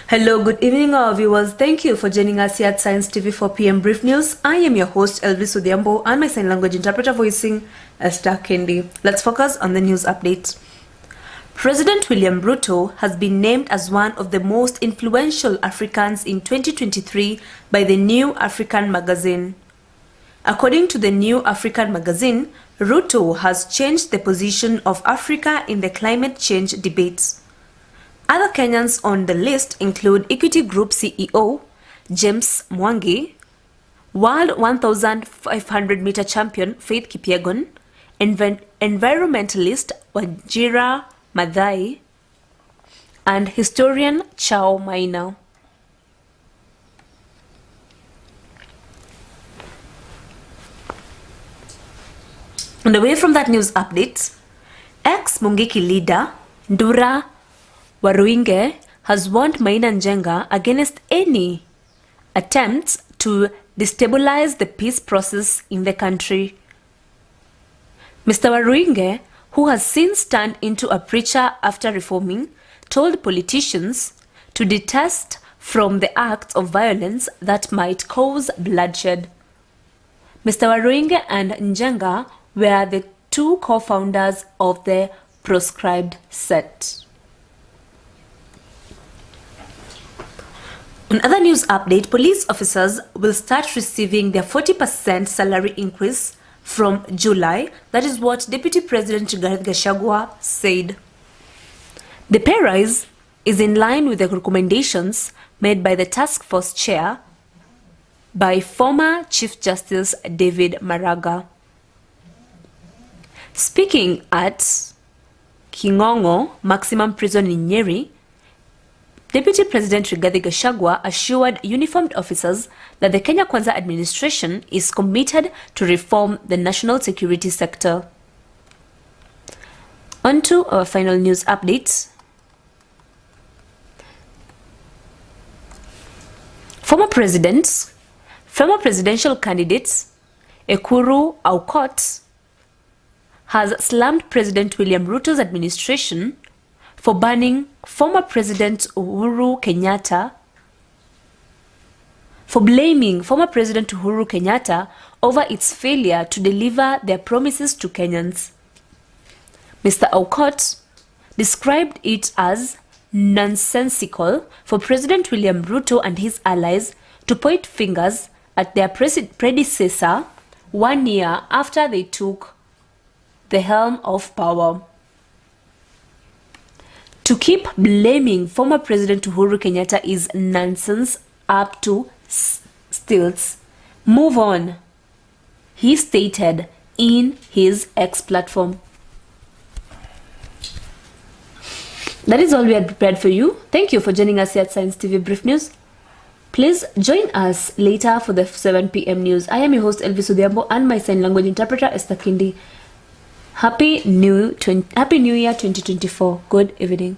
Hello, good evening, our viewers. Thank you for joining us here at Science TV for PM Brief News. I am your host, ELVIS ODHIAMBO, and my sign language interpreter voicing Esther Kendi. Let's focus on the news updates. President William Ruto has been named as one of the most influential Africans in 2023 by the New African magazine. According to the New African magazine, Ruto has changed the position of Africa in the climate change debates. Other Kenyans on the list include Equity Group CEO James Mwangi, World 1,500-meter champion Faith Kipyegon, environmentalist Wajira Maathai, and historian Chao Maina. And away from that news update, ex-Mungiki leader Ndura Waruinge has warned Maina Njenga against any attempts to destabilize the peace process in the country. Mr. Waruinge, who has since turned into a preacher after reforming, told politicians to detest from the acts of violence that might cause bloodshed. Mr. Waruinge and Njenga were the two co-founders of the proscribed set. On other news update, police officers will start receiving their 40% salary increase from July. That is what Deputy President Rigathi Gachagua said. The pay rise is in line with the recommendations made by the task force chair by former Chief Justice David Maraga. Speaking at Kingongo Maximum Prison in Nyeri, Deputy President Rigathi Gachagua assured uniformed officers that the Kenya Kwanza administration is committed to reform the national security sector. On to our final news updates. Former presidential candidates Ekuru Aukot has slammed President William Ruto's administration for banning former President Uhuru Kenyatta, for blaming former President Uhuru Kenyatta over its failure to deliver their promises to Kenyans. Mr. Aukot described it as nonsensical for President William Ruto and his allies to point fingers at their predecessor 1 year after they took the helm of power. To keep blaming former President Uhuru Kenyatta is nonsense up to stilts. Move on, he stated in his X platform. That is all we had prepared for you. Thank you for joining us here at Science TV Brief News. Please join us later for the 7 p.m. news. I am your host ELVIS ODHIAMBO and my sign language interpreter Esther Kendi. Happy New Year 2024. Good evening.